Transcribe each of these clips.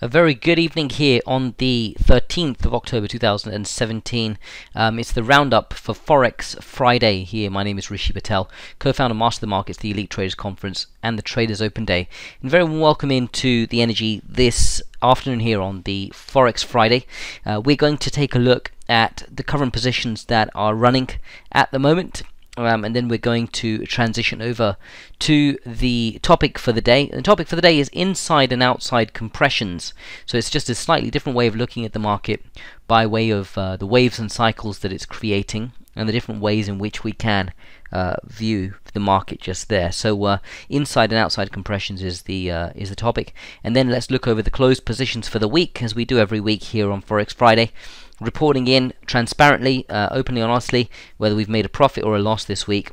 A very good evening here on the 13th of October 2017. It's the roundup for Forex Friday here. My name is Rishi Patel, co-founder of Master the Markets, the Elite Traders Conference, and the Traders Open Day. And very warm welcome into the energy this afternoon here on the Forex Friday. We're going to take a look at the current positions that are running at the moment. And then we're going to transition over to the topic for the day. The topic for the day is inside and outside compressions. So it's just a slightly different way of looking at the market by way of the waves and cycles that it's creating and the different ways in which we can view the market just there. So inside and outside compressions is the topic. And then let's look over the closed positions for the week, as we do every week here on Forex Friday, reporting in transparently, openly and honestly, whether we've made a profit or a loss this week.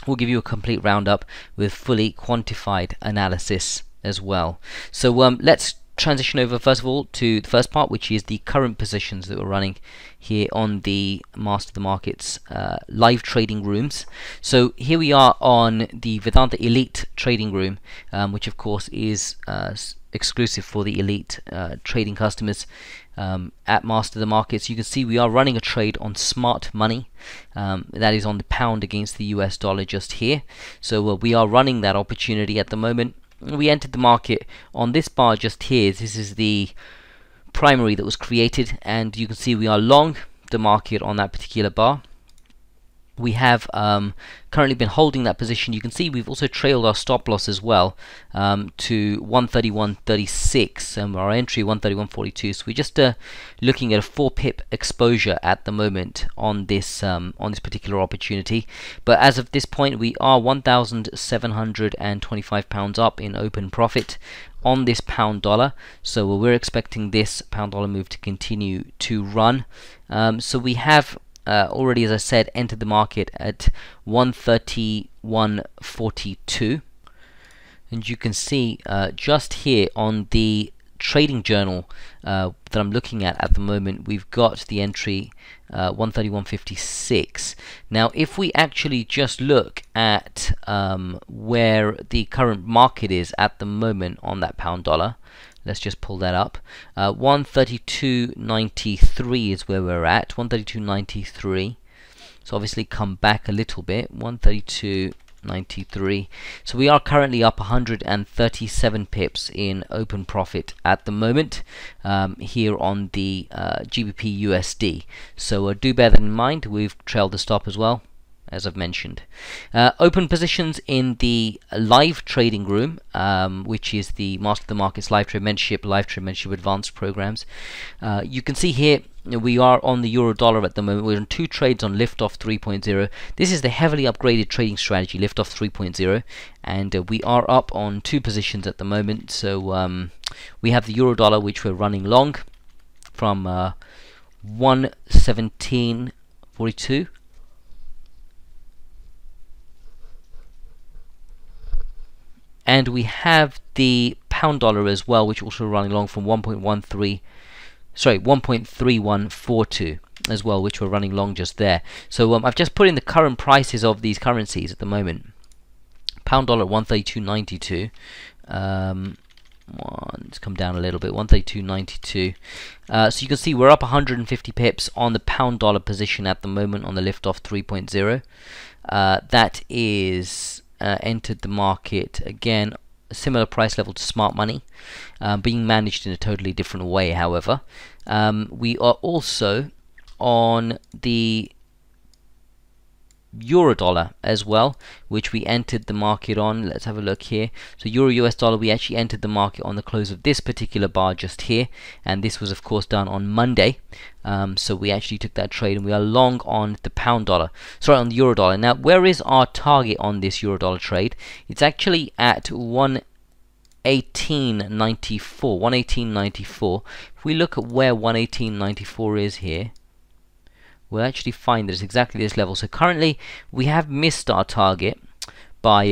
We'll give you a complete roundup with fully quantified analysis as well. So let's transition over first of all to the first part, which is the current positions that we're running here on the Master the Markets live trading rooms. So here we are on the Vedanta Elite trading room, which of course is exclusive for the elite trading customers at Master the Markets. You can see we are running a trade on smart money, that is on the pound against the US dollar just here. So we are running that opportunity at the moment. We entered the market on this bar just here. This is the primary that was created, and you can see we are long the market on that particular bar. We have currently been holding that position. You can see we've also trailed our stop loss as well to 131.36 and our entry 131.42. So we're just looking at a 4 pip exposure at the moment on this particular opportunity. But as of this point, we are £1,725 up in open profit on this pound dollar. So we're expecting this pound dollar move to continue to run. So we have already, as I said, entered the market at 131.42, and you can see just here on the trading journal that I'm looking at the moment, we've got the entry 131.56. Now if we actually just look at where the current market is at the moment on that pound dollar, let's just pull that up. 132.93 is where we're at. 132.93. So obviously come back a little bit. 132.93. So we are currently up 137 pips in open profit at the moment here on the GBP USD. So do bear that in mind. We've trailed the stop as well, as I've mentioned. Open positions in the live trading room, which is the Master the Markets live trade mentorship advanced programs. You can see here we are on the euro dollar at the moment. We're on 2 trades on Liftoff 3.0. This is the heavily upgraded trading strategy, Liftoff 3.0, and we are up on 2 positions at the moment. So we have the euro dollar, which we're running long from 117.42. And we have the pound dollar as well, which also running long from 1.3142 as well, which we're running long just there. So I've just put in the current prices of these currencies at the moment. Pound dollar 132.92. Let's come down a little bit. 132.92. So you can see we're up 150 pips on the pound dollar position at the moment on the Liftoff 3.0. That is entered the market again, a similar price level to smart money, being managed in a totally different way. However, we are also on the euro dollar as well, which we entered the market on. Let's have a look here. So euro US dollar, we actually entered the market on the close of this particular bar just here, and this was of course done on Monday. So we actually took that trade and we are long on the pound dollar, sorry, on the euro dollar. Now where is our target on this euro dollar trade? It's actually at 118.94. 118.94. If we look at where 118.94 is here, we'll actually find that it's exactly this level. So currently we have missed our target by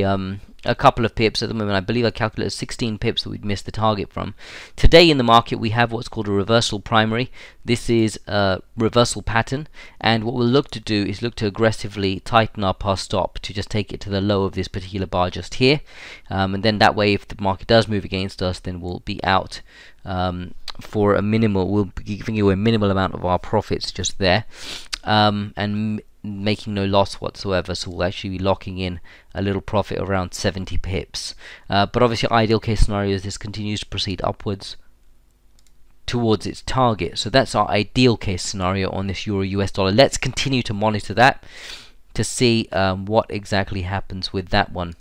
a couple of pips at the moment. I believe I calculated 16 pips that we'd missed the target from. Today in the market we have what's called a reversal primary. This is a reversal pattern, and what we'll look to do is look to aggressively tighten up our stop to just take it to the low of this particular bar just here, and then that way if the market does move against us, then we'll be out for a minimal, we'll be giving you a minimal amount of our profits just there, and making no loss whatsoever, so we'll actually be locking in a little profit around 70 pips. But obviously ideal case scenario is this continues to proceed upwards towards its target. So that's our ideal case scenario on this Euro US dollar. Let's continue to monitor that to see what exactly happens with that one.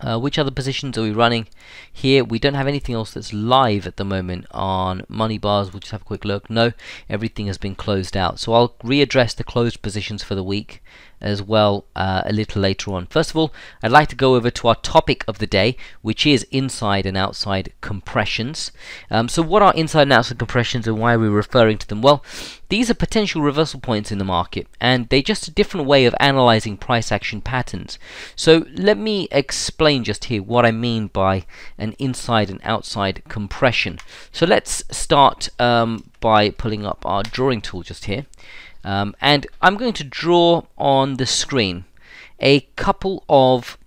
Which other positions are we running here? We don't have anything else that's live at the moment on money bars. We'll just have a quick look. No, everything has been closed out. So I'll readdress the closed positions for the week as well a little later on. First of all, I'd like to go over to our topic of the day, which is inside and outside compressions. So what are inside and outside compressions, and why are we referring to them? Well, these are potential reversal points in the market, and they're just a different way of analyzing price action patterns. So let me explain just here what I mean by an inside and outside compression. So let's start by pulling up our drawing tool just here. And I'm going to draw on the screen a couple of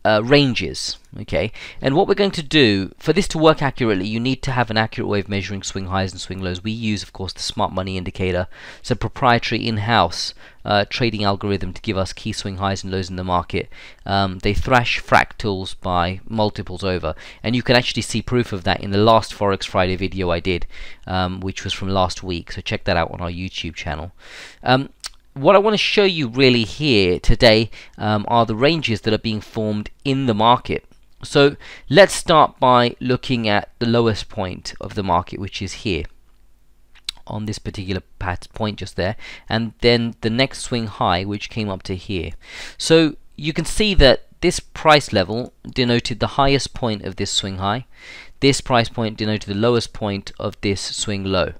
ranges, okay? And what we're going to do, for this to work accurately, you need to have an accurate way of measuring swing highs and swing lows. We use, of course, the Smart Money Indicator. It's a proprietary in-house trading algorithm to give us key swing highs and lows in the market. They thrash fractals by multiples over, and you can actually see proof of that in the last Forex Friday video I did, which was from last week, so check that out on our YouTube channel. What I want to show you really here today are the ranges that are being formed in the market. So let's start by looking at the lowest point of the market, which is here on this particular point just there, and then the next swing high, which came up to here. So you can see that this price level denoted the highest point of this swing high. This price point denoted the lowest point of this swing low.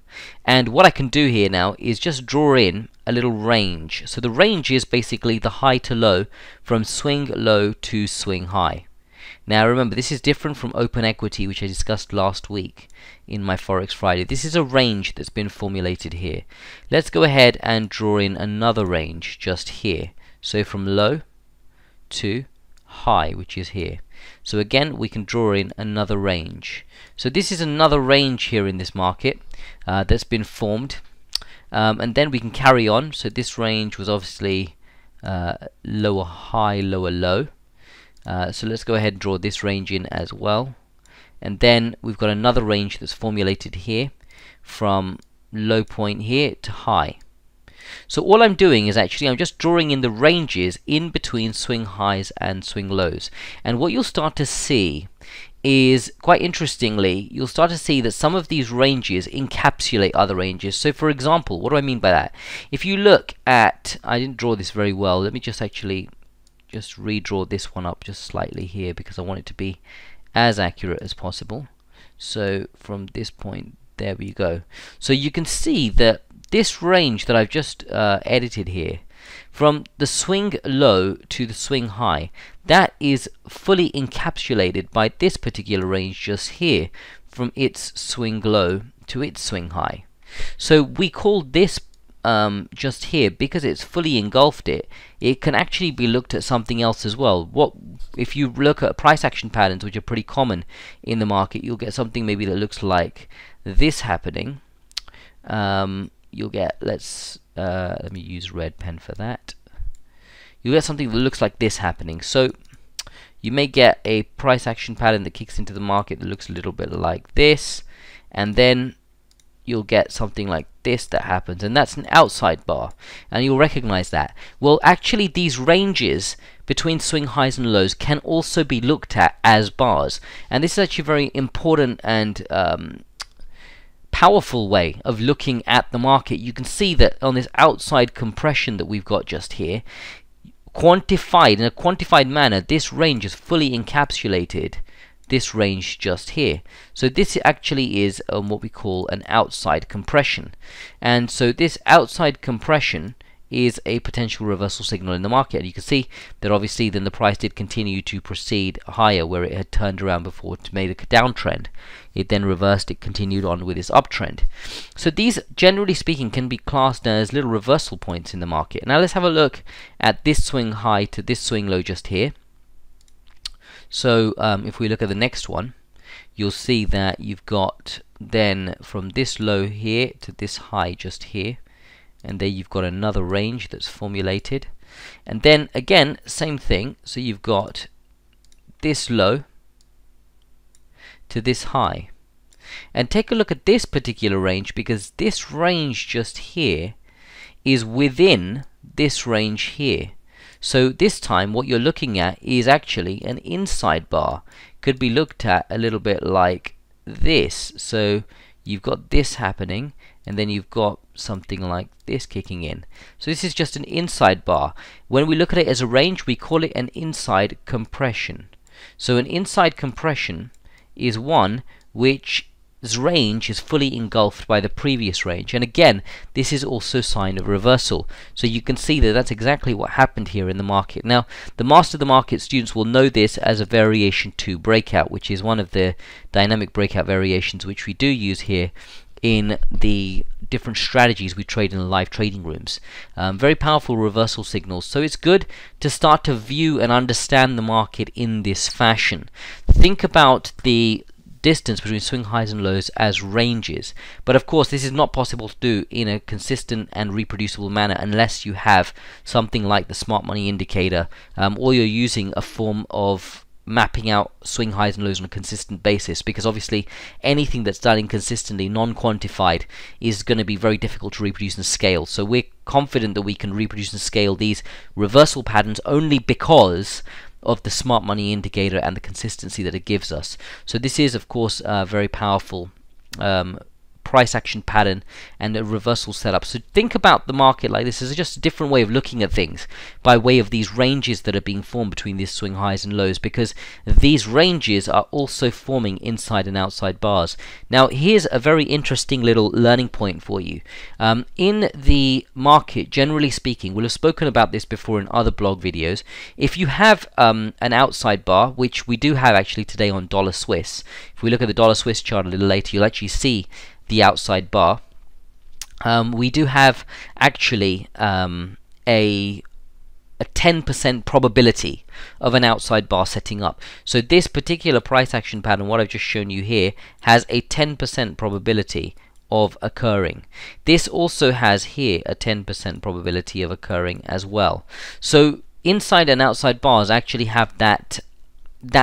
And what I can do here now is just draw in a little range. So the range is basically the high to low from swing low to swing high. Now remember, this is different from open equity, which I discussed last week in my Forex Friday. This is a range that's been formulated here. Let's go ahead and draw in another range just here. So from low to high, which is here. So again, we can draw in another range. So this is another range here in this market that's been formed. And then we can carry on. So this range was obviously lower high, lower low. So let's go ahead and draw this range in as well. And then we've got another range that's formulated here from low point here to high. So all I'm doing is actually I'm just drawing in the ranges in between swing highs and swing lows. And what you'll start to see is, quite interestingly, you'll start to see that some of these ranges encapsulate other ranges. So for example, what do I mean by that? If you look at, I didn't draw this very well, let me just actually just redraw this one up just slightly here because I want it to be as accurate as possible. So from this point, there we go. So you can see that this range that I've just edited here, from the swing low to the swing high, that is fully encapsulated by this particular range just here, from its swing low to its swing high. So we call this just here, because it's fully engulfed it, it can actually be looked at something else as well. What if you look at price action patterns, which are pretty common in the market, you'll get something maybe that looks like this happening. You'll get, let me use red pen for that. You'll get something that looks like this happening. So you may get a price action pattern that kicks into the market that looks a little bit like this, and then you'll get something like this that happens, and that's an outside bar, and you'll recognize that. Well, actually these ranges between swing highs and lows can also be looked at as bars, and this is actually a very important and powerful way of looking at the market. You can see that on this outside compression that we've got just here, quantified in a quantified manner, this range is fully encapsulated this range just here. So this actually is what we call an outside compression, and so this outside compression is a potential reversal signal in the market. And you can see that obviously then the price did continue to proceed higher where it had turned around before to make a downtrend. It then reversed, it continued on with its uptrend. So these, generally speaking, can be classed as little reversal points in the market. Now let's have a look at this swing high to this swing low just here. So if we look at the next one, you'll see that you've got then from this low here to this high just here, and there you've got another range that's formulated. And then again, same thing, so you've got this low to this high. And take a look at this particular range, because this range just here is within this range here. So this time what you're looking at is actually an inside bar. Could be looked at a little bit like this. So you've got this happening, and then you've got something like this kicking in. So this is just an inside bar. When we look at it as a range, we call it an inside compression. So an inside compression is one which range is fully engulfed by the previous range, and again this is also a sign of reversal. So you can see that that's exactly what happened here in the market. Now the master of the market students will know this as a variation 2 breakout, which is one of the dynamic breakout variations which we do use here in the different strategies we trade in the live trading rooms. Very powerful reversal signals, so it's good to start to view and understand the market in this fashion. Think about the distance between swing highs and lows as ranges, but of course this is not possible to do in a consistent and reproducible manner unless you have something like the smart money indicator, or you're using a form of mapping out swing highs and lows on a consistent basis, because obviously anything that's done inconsistently, non-quantified, is going to be very difficult to reproduce and scale. So we're confident that we can reproduce and scale these reversal patterns only because of the smart money indicator and the consistency that it gives us. So this is of course a very powerful price action pattern and a reversal setup. So think about the market like this as just a different way of looking at things by way of these ranges that are being formed between these swing highs and lows, because these ranges are also forming inside and outside bars. Now here's a very interesting little learning point for you. In the market, generally speaking, we'll have spoken about this before in other blog videos. If you have an outside bar, which we do have actually today on dollar Swiss, if we look at the dollar Swiss chart a little later, you'll actually see the outside bar. We do have actually a 10% probability of an outside bar setting up. So this particular price action pattern, what I've just shown you here, has a 10% probability of occurring. This also has here a 10% probability of occurring as well. So inside and outside bars actually have that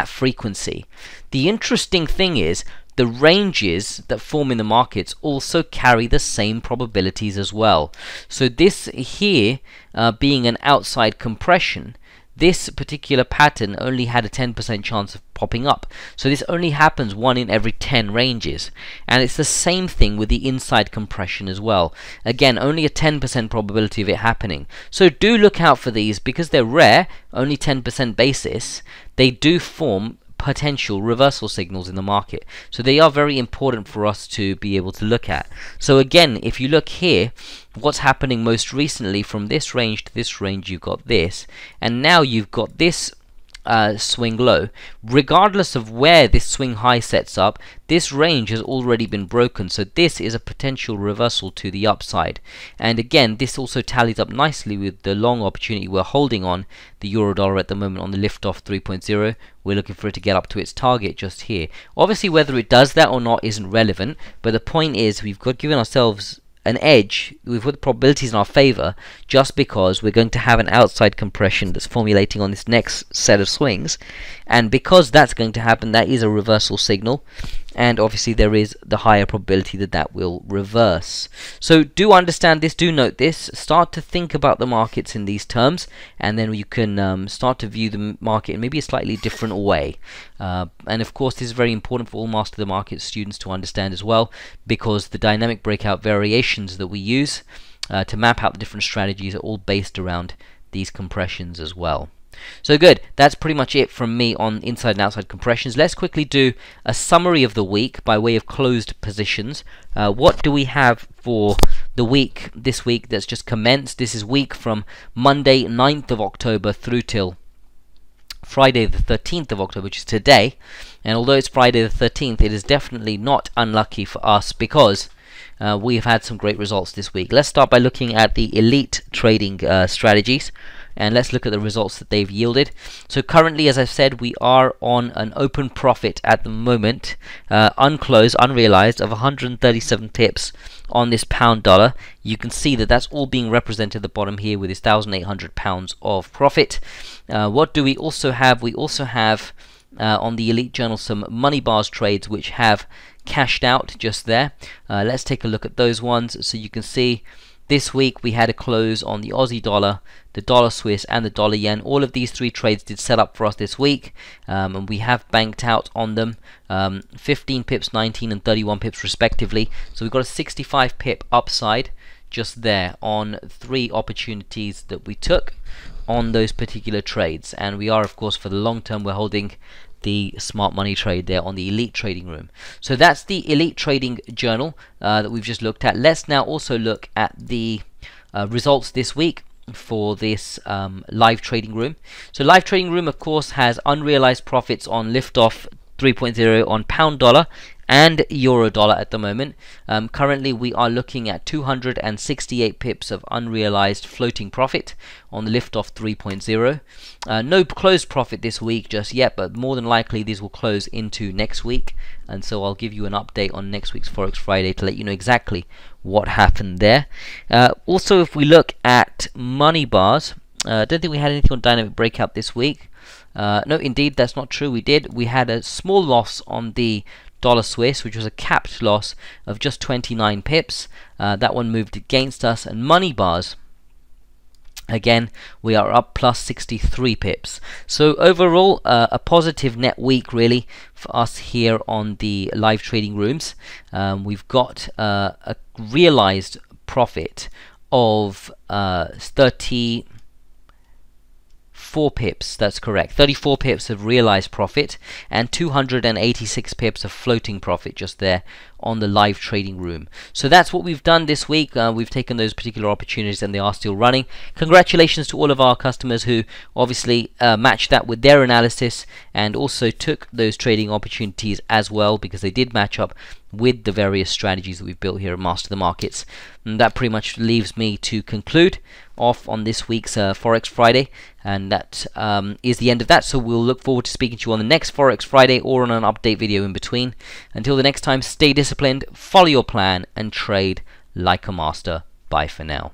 frequency. The interesting thing is the ranges that form in the markets also carry the same probabilities as well. So this here being an outside compression, this particular pattern only had a 10% chance of popping up. So this only happens 1 in every 10 ranges. And it's the same thing with the inside compression as well. Again, only a 10% probability of it happening. So do look out for these, because they're rare, only 10% basis. They do form potential reversal signals in the market, so they are very important for us to be able to look at. So again, if you look here, what's happening most recently from this range to this range, you've got this, and now you've got this swing low. Regardless of where this swing high sets up, this range has already been broken, so this is a potential reversal to the upside. And again, this also tallies up nicely with the long opportunity we're holding on the euro dollar at the moment on the liftoff 3.0. We're looking for it to get up to its target just here. Obviously whether it does that or not isn't relevant, but the point is we've got given ourselves an edge, we've put the probabilities in our favor, just because we're going to have an outside compression that's formulating on this next set of swings, and because that's going to happen, that is a reversal signal, and obviously there is the higher probability that that will reverse. So do understand this, do note this, start to think about the markets in these terms, and then you can start to view the market in maybe a slightly different way. And of course this is very important for all Master the Market students to understand as well, because the dynamic breakout variations that we use to map out the different strategies are all based around these compressions as well. So good, that's pretty much it from me on inside and outside compressions. Let's quickly do a summary of the week by way of closed positions. What do we have for the week, this week that's just commenced. This is week from Monday 9th of October through till Friday the 13th of October, which is today. And although it's Friday the 13th, it is definitely not unlucky for us because we've had some great results this week. Let's start by looking at the elite trading strategies, and let's look at the results that they've yielded. So currently, as I've said, we are on an open profit at the moment, unclosed, unrealized, of 137 pips on this pound dollar. You can see that that's all being represented at the bottom here with this £1,800 of profit. What do we also have? We also have on the Elite Journal some money bars trades which have cashed out just there. Let's take a look at those ones. So you can see this week we had a close on the Aussie dollar, the dollar Swiss, and the dollar yen. All of these three trades did set up for us this week, and we have banked out on them 15 pips, 19 and 31 pips respectively. So we've got a 65 pip upside just there on three opportunities that we took on those particular trades. And we are, of course, for the long term, we're holding the smart money trade there on the Elite Trading Room. So that's the Elite Trading Journal that we've just looked at. Let's now also look at the results this week for this live trading room. So live trading room, of course, has unrealized profits on Liftoff 3.0 on pound dollar and euro dollar at the moment. Currently we are looking at 268 pips of unrealized floating profit on the Liftoff 3.0. No closed profit this week just yet, but more than likely these will close into next week, and so I'll give you an update on next week's Forex Friday to let you know exactly what happened there. Also, if we look at money bars, I don't think we had anything on dynamic breakout this week. No, indeed, that's not true. We did. We had a small loss on the dollar Swiss, which was a capped loss of just 29 pips. That one moved against us. And money bars, again, we are up plus 63 pips. So overall, a positive net week really for us here on the live trading rooms. We've got a realized profit of 34 pips, that's correct. 34 pips of realized profit and 286 pips of floating profit just there on the live trading room. So that's what we've done this week. We've taken those particular opportunities and they are still running. Congratulations to all of our customers who obviously matched that with their analysis and also took those trading opportunities as well, because they did match up with the various strategies that we've built here at Master the Markets. And that pretty much leaves me to conclude off on this week's Forex Friday, and that is the end of that. So we'll look forward to speaking to you on the next Forex Friday or on an update video in between. Until the next time, stay disciplined, follow your plan, and trade like a master. Bye for now.